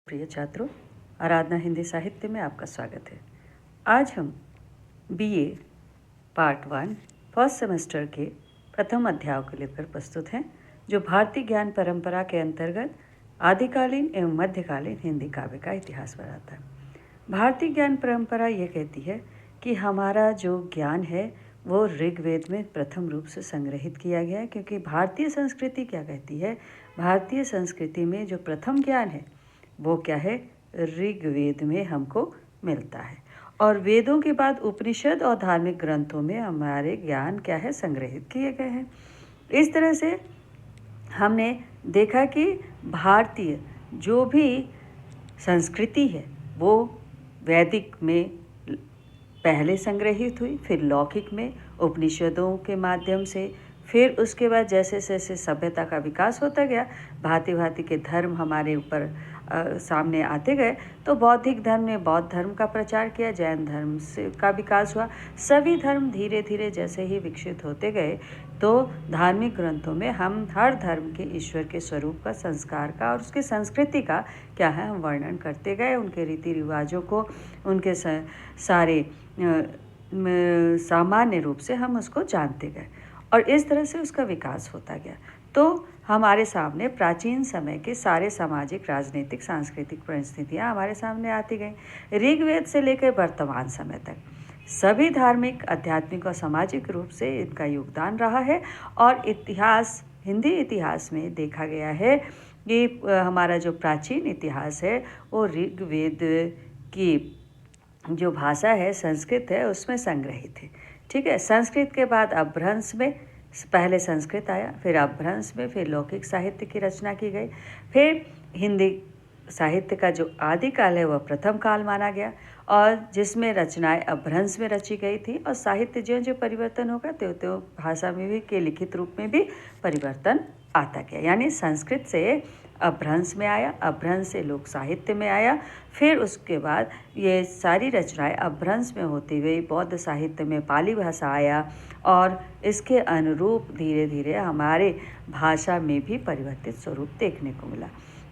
प्रिय छात्रों, आराधना हिंदी साहित्य में आपका स्वागत है। आज हम बीए पार्ट 1 फर्स्ट सेमेस्टर के प्रथम अध्याय को लेकर प्रस्तुत हैं, जो भारतीय ज्ञान परंपरा के अंतर्गत आदिकालीन एवं मध्यकालीन हिंदी काव्य का इतिहास बताता है। भारतीय ज्ञान परंपरा ये कहती है कि हमारा जो ज्ञान है वो ऋग्वेद में प्रथम रूप से संग्रहित किया गया है, क्योंकि भारतीय संस्कृति क्या कहती है, भारतीय संस्कृति में जो प्रथम ज्ञान है वो क्या है, ऋग्वेद में हमको मिलता है। और वेदों के बाद उपनिषद और धार्मिक ग्रंथों में हमारे ज्ञान क्या है, संग्रहित किए गए हैं। इस तरह से हमने देखा कि भारतीय जो भी संस्कृति है वो वैदिक में पहले संग्रहित हुई, फिर लौकिक में उपनिषदों के माध्यम से, फिर उसके बाद जैसे जैसे सभ्यता का विकास होता गया, भांति भांति के धर्म हमारे ऊपर सामने आते गए, तो बौद्धिक धर्म ने बौद्ध धर्म का प्रचार किया, जैन धर्म से का विकास हुआ। सभी धर्म धीरे धीरे जैसे ही विकसित होते गए, तो धार्मिक ग्रंथों में हम हर धर्म के ईश्वर के स्वरूप का, संस्कार का और उसकी संस्कृति का क्या है, हम वर्णन करते गए, उनके रीति रिवाजों को, उनके सारे सामान्य रूप से हम उसको जानते गए, और इस तरह से उसका विकास होता गया। तो हमारे सामने प्राचीन समय के सारे सामाजिक, राजनीतिक, सांस्कृतिक परिस्थितियाँ हमारे सामने आती गई। ऋग्वेद से लेकर वर्तमान समय तक सभी धार्मिक, आध्यात्मिक और सामाजिक रूप से इनका योगदान रहा है। और इतिहास, हिंदी इतिहास में देखा गया है कि हमारा जो प्राचीन इतिहास है वो ऋग्वेद की जो भाषा है, संस्कृत है, उसमें संग्रहित है। ठीक है, संस्कृत के बाद अपभ्रंश में, पहले संस्कृत आया, फिर अपभ्रंश में, फिर लौकिक साहित्य की रचना की गई, फिर हिंदी साहित्य का जो आदिकाल है वह प्रथम काल माना गया, और जिसमें रचनाएं अपभ्रंश में रची गई थी, और साहित्य जो जो परिवर्तन होगा त्यों भाषा में भी के लिखित रूप में भी परिवर्तन आता गया। यानी संस्कृत से अपभ्रंश में आया, अपभ्रंश से लोक साहित्य में आया, फिर उसके बाद ये सारी रचनाएं अपभ्रंश में होती हुई बौद्ध साहित्य में पाली भाषा आया, और इसके अनुरूप धीरे धीरे हमारे भाषा में भी परिवर्तित स्वरूप देखने को मिला।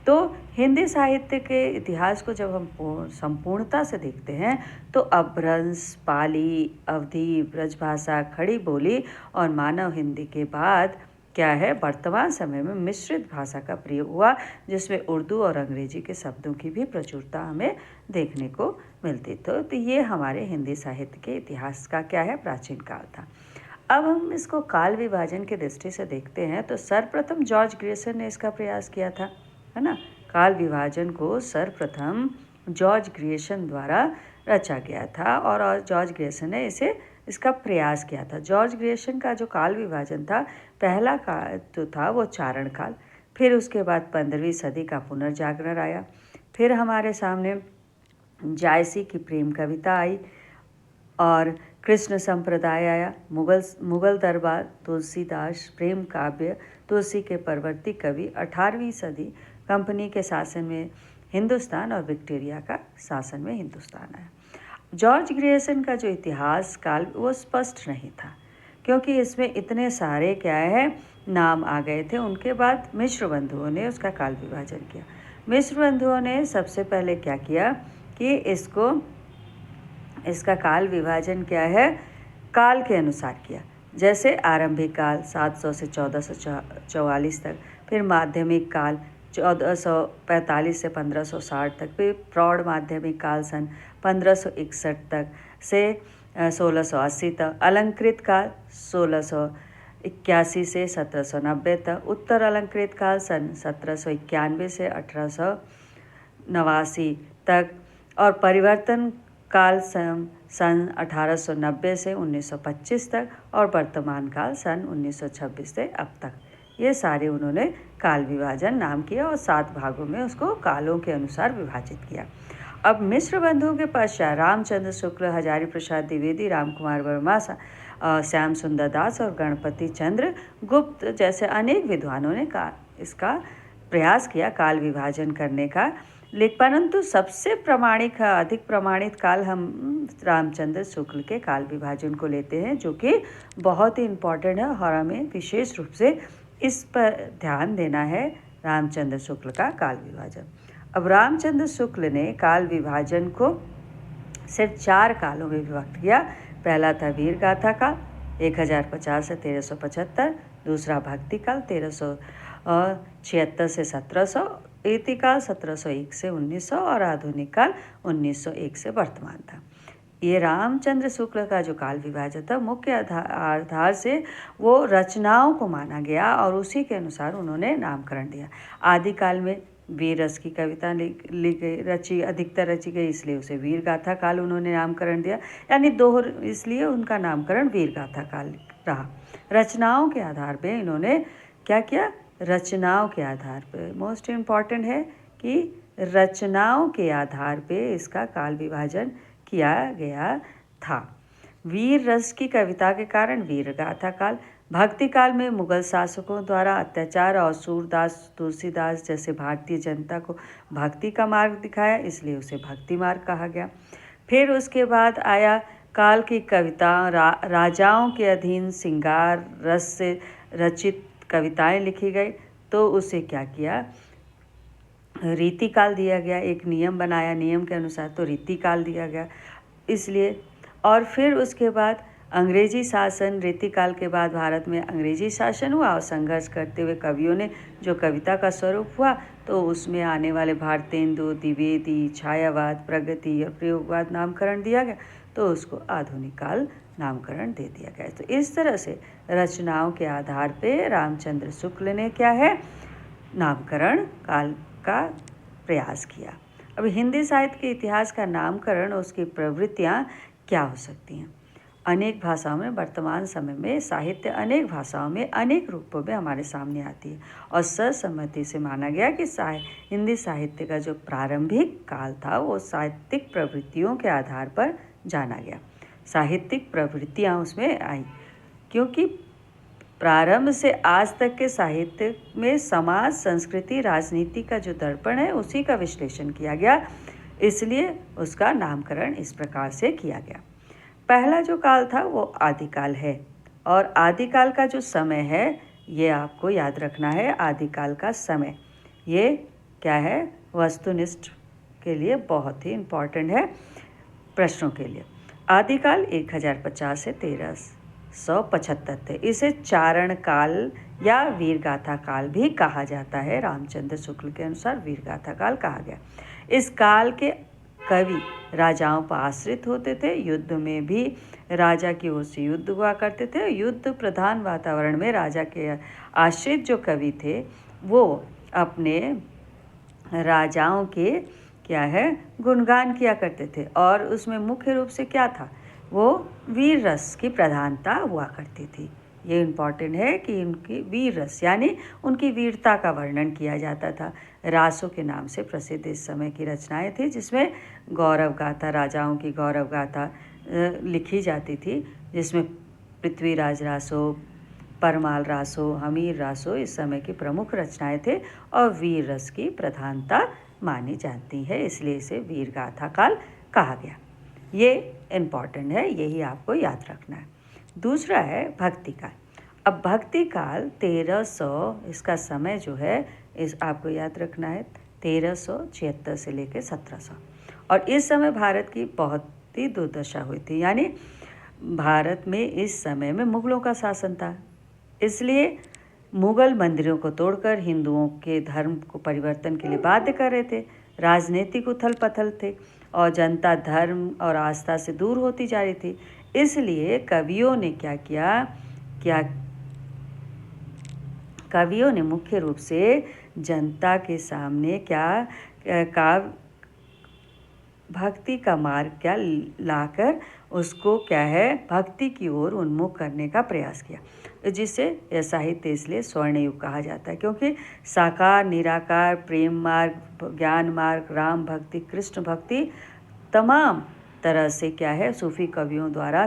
तो हिंदी साहित्य के इतिहास को जब हम संपूर्णता से देखते हैं, तो अपभ्रंश, पाली, अवधी, ब्रजभाषा, खड़ी बोली और मानव हिंदी के बाद क्या है, वर्तमान समय में मिश्रित भाषा का प्रयोग हुआ, जिसमें उर्दू और अंग्रेजी के शब्दों की भी प्रचुरता हमें देखने को मिलती। तो ये हमारे हिंदी साहित्य के इतिहास का क्या है, प्राचीन काल था। अब हम इसको काल विभाजन की दृष्टि से देखते हैं, तो सर्वप्रथम जॉर्ज ग्रियर्सन ने इसका प्रयास किया था, है ना। काल विभाजन को सर्वप्रथम जॉर्ज ग्रियर्सन द्वारा रचा गया था, और जॉर्ज ग्रियर्सन ने इसका प्रयास किया था। जॉर्ज ग्रियर्सन का जो काल विभाजन था, पहला काल जो था वो चारण काल, फिर उसके बाद 15वीं सदी का पुनर्जागरण आया, फिर हमारे सामने जायसी की प्रेम कविता आई, और कृष्ण संप्रदाय आया, मुगल दरबार, तुलसीदास, प्रेम काव्य, तुलसी के परवर्ती कवि, 18वीं सदी कंपनी के शासन में हिंदुस्तान, और विक्टोरिया का शासन में हिंदुस्तान आया। जॉर्ज ग्रियर्सन का जो इतिहास काल वो स्पष्ट नहीं था, क्योंकि इसमें इतने सारे क्या है नाम आ गए थे। उनके बाद मिश्र बंधुओं ने उसका काल विभाजन किया। मिश्र बंधुओं ने सबसे पहले क्या किया कि इसका काल विभाजन क्या है, काल के अनुसार किया। जैसे आरंभिक काल 700 से 1444 तक, फिर माध्यमिक काल 1445 से 1560 तक, फिर प्रौढ़ माध्यमिक काल सन 1561 तक से 1680 तक, अलंकृत काल 1681 से 1790 तक, उत्तर अलंकृत काल सन 1791 से 1889 तक, और परिवर्तन काल सन 1890 से 1925 तक, और वर्तमान काल सन 1926 से अब तक। ये सारे उन्होंने काल विभाजन नाम किया, और 7 भागों में उसको कालों के अनुसार विभाजित किया। अब मिश्र बंधुओं के पश्चात रामचंद्र शुक्ल, हजारी प्रसाद द्विवेदी, रामकुमार वर्मा, श्याम सुंदर दास और गणपति चंद्र गुप्त जैसे अनेक विद्वानों ने इसका प्रयास किया काल विभाजन करने का, परंतु सबसे अधिक प्रमाणित काल हम रामचंद्र शुक्ल के काल विभाजन को लेते हैं, जो कि बहुत ही इम्पोर्टेंट है, और हमें विशेष रूप से इस पर ध्यान देना है, रामचंद्र शुक्ल का काल विभाजन। अब रामचंद्र शुक्ल ने काल विभाजन को सिर्फ 4 कालों में विभक्त किया। पहला था वीर गाथा काल 1050 से 1375, दूसरा भक्ति काल 1376 से 1700, इति काल 1701 से 1900 और आधुनिक काल 1901 से वर्तमान था। ये रामचंद्र शुक्ल का जो काल विभाजन था मुख्य आधार से वो रचनाओं को माना गया और उसी के अनुसार उन्होंने नामकरण दिया। आदिकाल में वीर रस की कविता अधिकतर रची गई, इसलिए उसे वीर गाथा काल उन्होंने नामकरण दिया, यानी दोहर, इसलिए उनका नामकरण वीर गाथा काल रहा। रचनाओं के आधार पे इन्होंने क्या किया? रचनाओं के आधार पे, मोस्ट इम्पॉर्टेंट है कि रचनाओं के आधार पे इसका काल विभाजन किया गया था। वीर रस की कविता के कारण वीर गाथा काल, भक्ति काल में मुगल शासकों द्वारा अत्याचार और सूरदास तुलसीदास जैसे भारतीय जनता को भक्ति का मार्ग दिखाया, इसलिए उसे भक्ति मार्ग कहा गया। फिर उसके बाद आया काल की कविता, राजाओं के अधीन श्रृंगार रस से रचित कविताएं लिखी गई, तो उसे क्या किया? रीति काल दिया गया, एक नियम बनाया, नियम के अनुसार तो रीति काल दिया गया, इसलिए। और फिर उसके बाद अंग्रेजी शासन, रीति काल के बाद भारत में अंग्रेजी शासन हुआ और संघर्ष करते हुए कवियों ने जो कविता का स्वरूप हुआ, तो उसमें आने वाले भारतेंदु, द्विवेदी, छायावाद, प्रगति और प्रयोगवाद नामकरण दिया गया, तो उसको आधुनिक काल नामकरण दे दिया गया। तो इस तरह से रचनाओं के आधार पे रामचंद्र शुक्ल ने क्या है? नामकरण काल का प्रयास किया। अब हिंदी साहित्य के इतिहास का नामकरण, उसकी प्रवृत्तियाँ क्या हो सकती हैं? अनेक भाषाओं में वर्तमान समय में साहित्य अनेक भाषाओं में अनेक रूपों में हमारे सामने आती है और सर्वसम्मति से माना गया कि हिंदी साहित्य का जो प्रारंभिक काल था वो साहित्यिक प्रवृत्तियों के आधार पर जाना गया। साहित्यिक प्रवृत्तियाँ उसमें आई क्योंकि प्रारंभ से आज तक के साहित्य में समाज, संस्कृति, राजनीति का जो दर्पण है उसी का विश्लेषण किया गया, इसलिए उसका नामकरण इस प्रकार से किया गया। पहला जो काल था वो आदिकाल है और आदिकाल का जो समय है ये आपको याद रखना है। आदिकाल का समय ये क्या है? वस्तुनिष्ठ के लिए बहुत ही इम्पॉर्टेंट है, प्रश्नों के लिए। आदिकाल 1050 से 1375 थे। इसे चारण काल या वीरगाथा काल भी कहा जाता है। रामचंद्र शुक्ल के अनुसार वीरगाथा काल कहा गया। इस काल के कवि राजाओं पर आश्रित होते थे। युद्ध में भी राजा की ओर से युद्ध हुआ करते थे। युद्ध प्रधान वातावरण में राजा के आश्रित जो कवि थे वो अपने राजाओं के क्या है? गुणगान किया करते थे और उसमें मुख्य रूप से क्या था? वो वीर रस की प्रधानता हुआ करती थी। ये इम्पॉर्टेंट है कि उनकी वीर रस यानी उनकी वीरता का वर्णन किया जाता था। रासों के नाम से प्रसिद्ध इस समय की रचनाएं थी जिसमें गौरव गाथा, राजाओं की गौरव गाथा लिखी जाती थी, जिसमें पृथ्वीराज रासो, परमाल रासो, हमीर रासो इस समय की प्रमुख रचनाएं थे और वीर रस की प्रधानता मानी जाती है, इसलिए इसे वीर गाथा काल कहा गया। ये इम्पॉर्टेंट है, यही आपको याद रखना है। दूसरा है भक्ति काल। अब भक्ति काल 1300, इसका समय जो है इस आपको याद रखना है 1376 से लेकर 1700, और इस समय भारत की बहुत ही दुर्दशा हुई थी, यानी भारत में इस समय में मुगलों का शासन था, इसलिए मुगल मंदिरों को तोड़कर हिंदुओं के धर्म को परिवर्तन के लिए बाध्य कर रहे थे। राजनीतिक उथल पथल थे और जनता धर्म और आस्था से दूर होती जा रही थी। इसलिए कवियों ने क्या किया? कवियों ने मुख्य रूप से जनता के सामने भक्ति का मार्ग लाकर उसको भक्ति की ओर उन्मुख करने का प्रयास किया, जिसे यह साहित्य इसलिए स्वर्ण युग कहा जाता है, क्योंकि साकार, निराकार, प्रेम मार्ग, ज्ञान मार्ग, राम भक्ति, कृष्ण भक्ति, तमाम तरह से सूफी कवियों द्वारा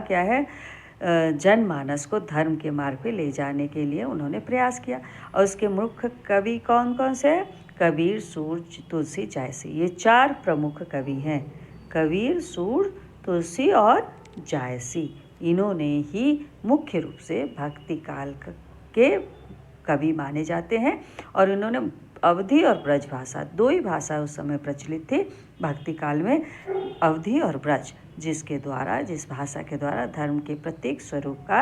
जनमानस को धर्म के मार्ग पे ले जाने के लिए उन्होंने प्रयास किया। और उसके मुख्य कवि कौन कौन से? कबीर, सूर, तुलसी, जायसी, ये 4 प्रमुख कवि हैं। कबीर, सूर, तुलसी और जायसी, इन्होंने ही मुख्य रूप से भक्ति काल के कवि माने जाते हैं और इन्होंने अवधी और ब्रज भाषा, दो ही भाषा उस समय प्रचलित थी भक्ति काल में, अवधी और ब्रज, जिस भाषा के द्वारा धर्म के प्रत्येक स्वरूप का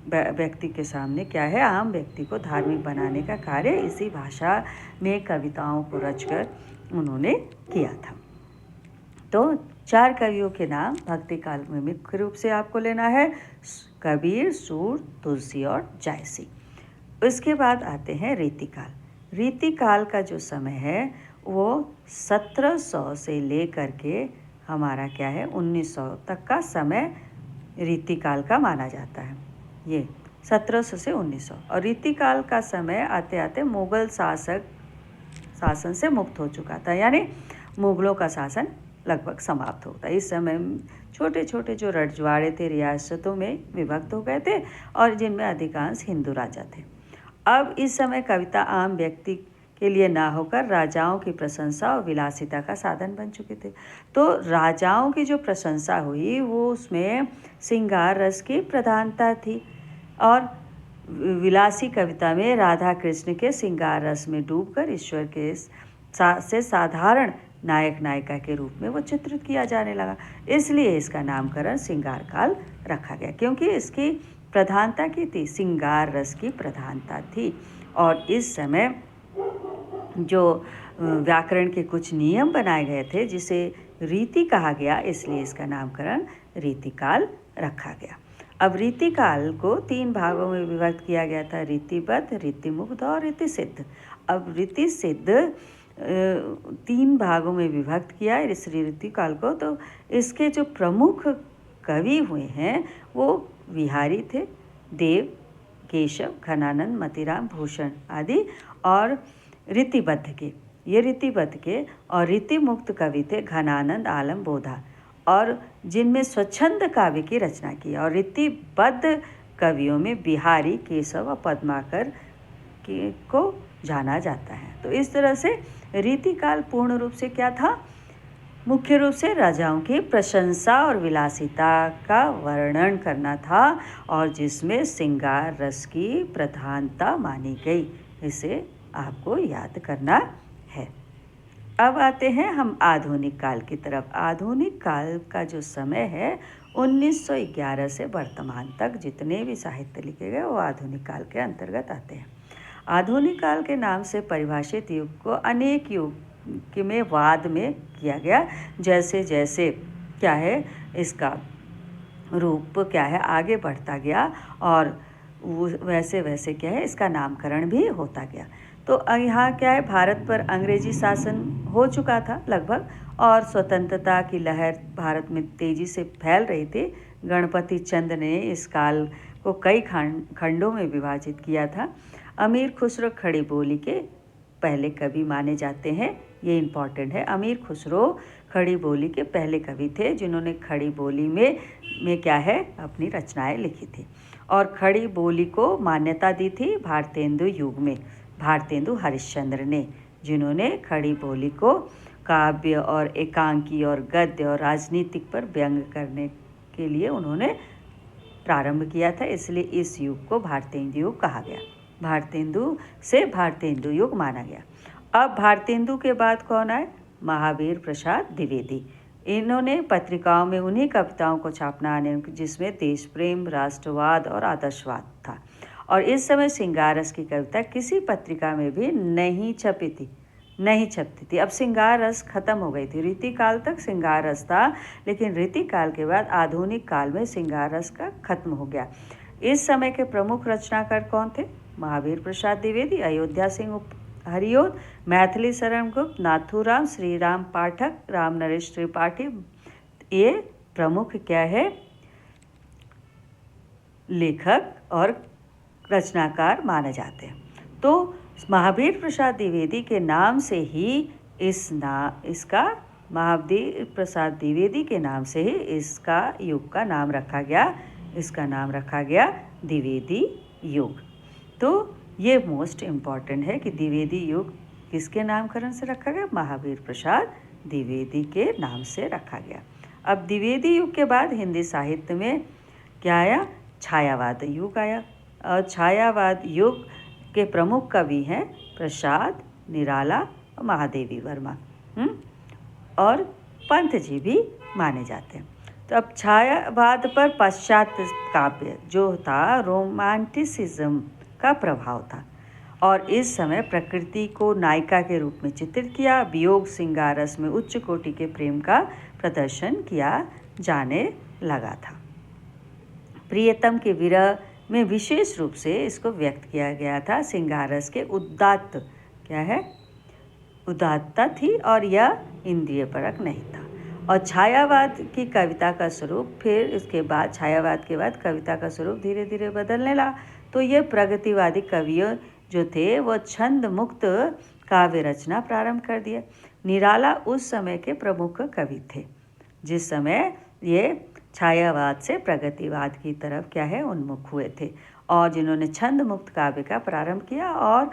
व्यक्ति के सामने क्या है, आम व्यक्ति को धार्मिक बनाने का कार्य इसी भाषा में कविताओं को रचकर उन्होंने किया था। तो 4 कवियों के नाम भक्ति काल में मुख्य रूप से आपको लेना है, कबीर, सूर, तुलसी और जायसी। उसके बाद आते हैं रीतिकाल। रीतिकाल का जो समय है वो 1700 से लेकर के हमारा क्या है 1900 तक का समय रीतिकाल का माना जाता है। ये 1700 से 1900। और रीतिकाल का समय आते आते मुगल शासन से मुक्त हो चुका था, यानी मुगलों का शासन लगभग समाप्त होता है। इस समय छोटे छोटे जो रजवाड़े थे रियासतों में विभक्त हो गए थे और जिनमें अधिकांश हिंदू राजा थे। अब इस समय कविता आम व्यक्ति के लिए ना होकर राजाओं की प्रशंसा और विलासिता का साधन बन चुके थे। तो राजाओं की जो प्रशंसा हुई वो उसमें श्रृंगार रस की प्रधानता थी और विलासी कविता में राधा कृष्ण के श्रृंगार रस में डूबकर ईश्वर के से साधारण नायक नायिका के रूप में वो चित्रित किया जाने लगा। इसलिए इसका नामकरण श्रृंगार काल रखा गया, क्योंकि इसकी प्रधानता की थी, श्रृंगार रस की प्रधानता थी। और इस समय जो व्याकरण के कुछ नियम बनाए गए थे जिसे रीति कहा गया, इसलिए इसका नामकरण रीतिकाल रखा गया। अब रीतिकाल को 3 भागों में विभक्त किया गया था, रीतिबद्ध, रीतिमुग्ध और रीतिसिद्ध। अब रीतिसिद्ध 3 भागों में विभक्त किया है इस रीतिकाल को। तो इसके जो प्रमुख कवि हुए हैं वो विहारी थे, देव, केशव, घनानंद, मतिराम, भूषण आदि। और रीतिबद्ध के और रीतिमुक्त कवि थे घनानंद, आलम, बोधा, और जिनमें स्वच्छंद काव्य की रचना की। और रीतिबद्ध कवियों में बिहारी, केशव और पद्माकर को जाना जाता है। तो इस तरह से रीतिकाल पूर्ण रूप से क्या था, मुख्य रूप से राजाओं की प्रशंसा और विलासिता का वर्णन करना था और जिसमें श्रृंगार रस की प्रधानता मानी गई। इसे आपको याद करना है। अब आते हैं हम आधुनिक काल की तरफ। आधुनिक काल का जो समय है 1911 से वर्तमान तक जितने भी साहित्य लिखे गए वो आधुनिक काल के अंतर्गत आते हैं। आधुनिक काल के नाम से परिभाषित युग को अनेक युग में वाद में किया गया। जैसे जैसे क्या है इसका रूप क्या है आगे बढ़ता गया और वैसे वैसे क्या है इसका नामकरण भी होता गया। तो यहाँ क्या है, भारत पर अंग्रेजी शासन हो चुका था लगभग और स्वतंत्रता की लहर भारत में तेज़ी से फैल रही थी। गणपति चंद ने इस काल को कई खंडों में विभाजित किया था। अमीर खुसरो खड़ी बोली के पहले कवि माने जाते हैं, ये इम्पॉर्टेंट है। अमीर खुसरो खड़ी बोली के पहले कवि थे जिन्होंने खड़ी बोली में क्या है अपनी रचनाएं लिखी थी और खड़ी बोली को मान्यता दी थी भारतेंदु युग में भारतेंदु हरिश्चंद्र ने, जिन्होंने खड़ी बोली को काव्य और एकांकी और गद्य और राजनीतिक पर व्यंग करने के लिए उन्होंने प्रारंभ किया था। इसलिए इस युग को भारतेंदु युग कहा गया। भारतेंदु से भारतेंदु युग माना गया। अब भारतेंदु के बाद कौन आए? महावीर प्रसाद द्विवेदी। इन्होंने पत्रिकाओं में उन्हीं कविताओं को छापना आने जिसमें देश प्रेम, राष्ट्रवाद और आदर्शवाद था। और इस समय श्रृंगार रस की कविता किसी पत्रिका में भी नहीं छपती थी। अब श्रृंगार रस खत्म हो गई थी। रीतिकाल तक श्रृंगार रस था, लेकिन रीतिकाल के बाद आधुनिक काल में श्रृंगार रस का खत्म हो गया। इस समय के प्रमुख रचनाकार कौन थे? महावीर प्रसाद द्विवेदी, अयोध्या सिंह हरिओत, मैथिली शरण गुप्त, नाथूराम, श्रीराम पाठक, राम नरेश त्रिपाठी, ये प्रमुख क्या है लेखक और रचनाकार माने जाते हैं। तो महावीर प्रसाद द्विवेदी के नाम से ही महावीर प्रसाद द्विवेदी के नाम से ही इसका युग का नाम रखा गया। इसका नाम रखा गया द्विवेदी युग। तो ये मोस्ट इम्पॉर्टेंट है कि द्विवेदी युग किसके नामकरण से रखा गया? महावीर प्रसाद द्विवेदी के नाम से रखा गया। अब द्विवेदी युग के बाद हिंदी साहित्य में क्या आया? छायावाद युग आया। और छायावाद युग के प्रमुख कवि हैं प्रसाद, निराला, महादेवी वर्मा और पंत जी भी माने जाते हैं। तो अब छायावाद पर पाश्चात्य काव्य जो था रोमांटिसिज्म का प्रभाव था और इस समय प्रकृति को नायिका के रूप में चित्रित किया। वियोग सिंगारस में उच्च कोटि के प्रेम का प्रदर्शन किया जाने लगा था। प्रियतम के विरह में विशेष रूप से इसको व्यक्त किया गया था। सिंगारस के उदात्त क्या है, उदात्तता थी और यह इंद्रिय परक नहीं था। और छायावाद की कविता का स्वरूप, फिर इसके बाद छायावाद के बाद कविता का स्वरूप धीरे धीरे बदलने लगा। तो ये प्रगतिवादी कवियों जो थे वो छंद मुक्त काव्य रचना प्रारंभ कर दिया। निराला उस समय के प्रमुख कवि थे जिस समय ये छायावाद से प्रगतिवाद की तरफ क्या है उन्मुख हुए थे और जिन्होंने छंद मुक्त काव्य का प्रारंभ किया। और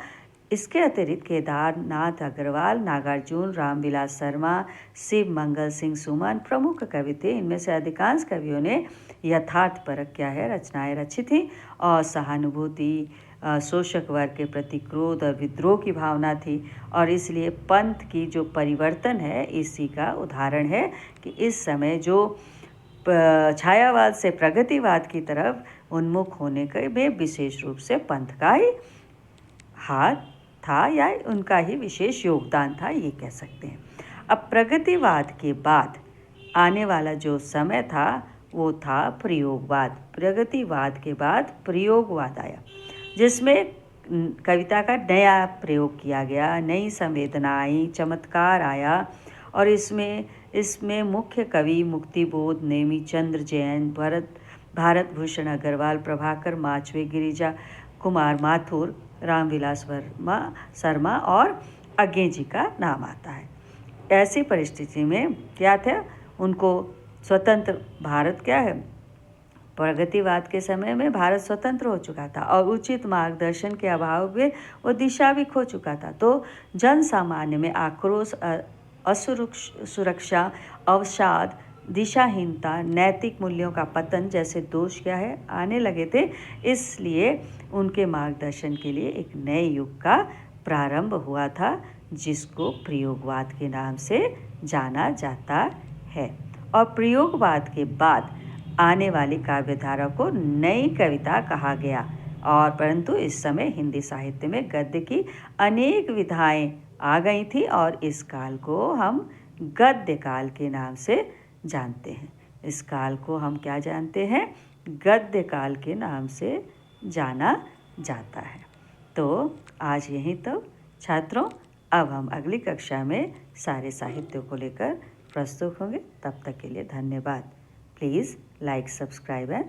इसके अतिरिक्त केदारनाथ अग्रवाल, नागार्जुन, रामविलास शर्मा, शिव मंगल सिंह सुमन प्रमुख कवि थे। इनमें से अधिकांश कवियों ने यथार्थपरक क्या है रचनाएं रची थी और सहानुभूति, शोषक वर्ग के प्रति क्रोध और विद्रोह की भावना थी। और इसलिए पंत की जो परिवर्तन है इसी का उदाहरण है कि इस समय जो छायावाद से प्रगतिवाद की तरफ उन्मुख होने के में विशेष रूप से पंत का ही हाथ था या उनका ही विशेष योगदान था, ये कह सकते हैं। अब प्रगतिवाद के बाद आने वाला जो समय था वो था प्रयोगवाद। प्रगतिवाद के बाद प्रयोगवाद आया जिसमें कविता का नया प्रयोग किया गया, नई संवेदना आई, चमत्कार आया। और इसमें मुख्य कवि मुक्तिबोध, नेमीचंद्र जैन, भारत भूषण अग्रवाल, प्रभाकर माचवे, गिरिजा कुमार माथुर, रामविलास शर्मा और अज्ञे जी का नाम आता है। ऐसी परिस्थिति में क्या था, उनको स्वतंत्र भारत क्या है, प्रगतिवाद के समय में भारत स्वतंत्र हो चुका था और उचित मार्गदर्शन के अभाव में वो दिशा भी खो चुका था। तो जन सामान्य में आक्रोश, असुरक्षा, अवसाद, दिशाहीनता, नैतिक मूल्यों का पतन जैसे दोष क्या है आने लगे थे। इसलिए उनके मार्गदर्शन के लिए एक नए युग का प्रारंभ हुआ था जिसको प्रयोगवाद के नाम से जाना जाता है। और प्रयोगवाद के बाद आने वाली काव्यधारा को नई कविता कहा गया। और परंतु इस समय हिंदी साहित्य में गद्य की अनेक विधाएं आ गई थी और इस काल को हम गद्य काल के नाम से जानते हैं। इस काल को हम क्या जानते हैं, गद्य काल के नाम से जाना जाता है। तो आज यहीं तो छात्रों, अब हम अगली कक्षा में सारे साहित्य को लेकर प्रस्तुत होंगे। तब तक के लिए धन्यवाद। Please like, subscribe and